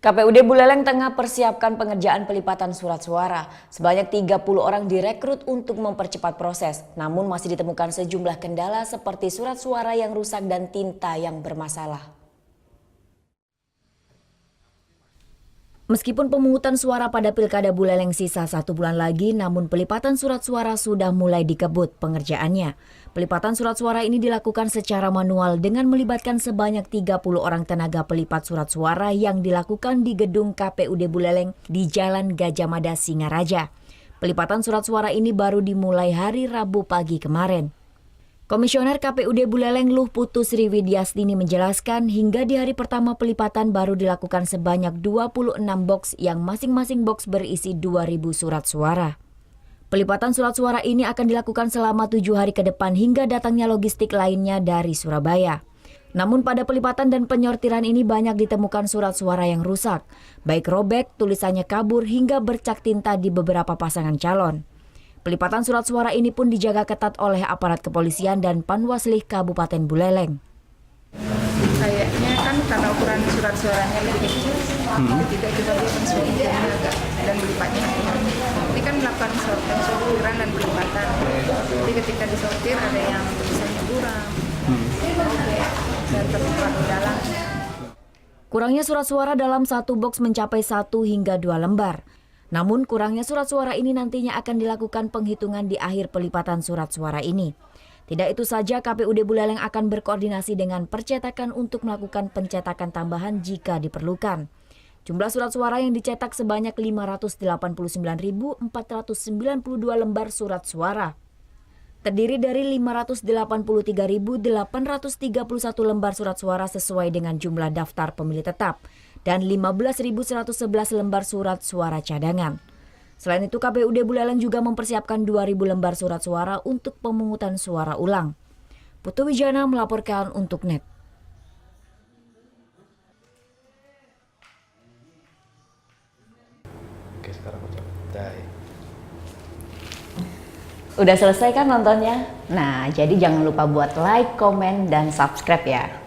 KPUD Buleleng tengah persiapkan pengerjaan pelipatan surat suara. Sebanyak 30 orang direkrut untuk mempercepat proses. Namun masih ditemukan sejumlah kendala seperti surat suara yang rusak dan tinta yang bermasalah. Meskipun pemungutan suara pada Pilkada Buleleng sisa 1 bulan lagi, namun pelipatan surat suara sudah mulai dikebut pengerjaannya. Pelipatan surat suara ini dilakukan secara manual dengan melibatkan sebanyak 30 orang tenaga pelipat surat suara yang dilakukan di gedung KPUD Buleleng di Jalan Gajah Mada, Singaraja. Pelipatan surat suara ini baru dimulai hari Rabu pagi kemarin. Komisioner KPUD Buleleng Luh Putu Sri Widiastini menjelaskan hingga di hari pertama pelipatan baru dilakukan sebanyak 26 box yang masing-masing box berisi 2.000 surat suara. Pelipatan surat suara ini akan dilakukan selama 7 hari ke depan hingga datangnya logistik lainnya dari Surabaya. Namun pada pelipatan dan penyortiran ini banyak ditemukan surat suara yang rusak, baik robek, tulisannya kabur hingga bercak tinta di beberapa pasangan calon. Pelipatan surat suara ini pun dijaga ketat oleh aparat kepolisian dan Panwaslih Kabupaten Buleleng. Kayaknya kan karena ukuran surat suaranya lebih kecil, ketika kita berikan suratnya agak dan pelipatnya hati-hati. Ini kan melakukan sortiran dan pelipatan. Jadi ketika disortir ada yang tulisannya kurang, dan terlipat di dalam. Kurangnya surat suara dalam satu box mencapai 1 hingga 2 lembar. Namun kurangnya surat suara ini nantinya akan dilakukan penghitungan di akhir pelipatan surat suara ini. Tidak itu saja, KPUD Buleleng akan berkoordinasi dengan percetakan untuk melakukan pencetakan tambahan jika diperlukan. Jumlah surat suara yang dicetak sebanyak 589.492 lembar surat suara. Terdiri dari 583.831 lembar surat suara sesuai dengan jumlah daftar pemilih tetap dan 15.111 lembar surat suara cadangan. Selain itu, KPUD Buleleng juga mempersiapkan 2.000 lembar surat suara untuk pemungutan suara ulang. Putu Wijana melaporkan untuk NET. Oke, sekarang udah. Udah selesai kan nontonnya? Nah, jadi jangan lupa buat like, komen, dan subscribe ya.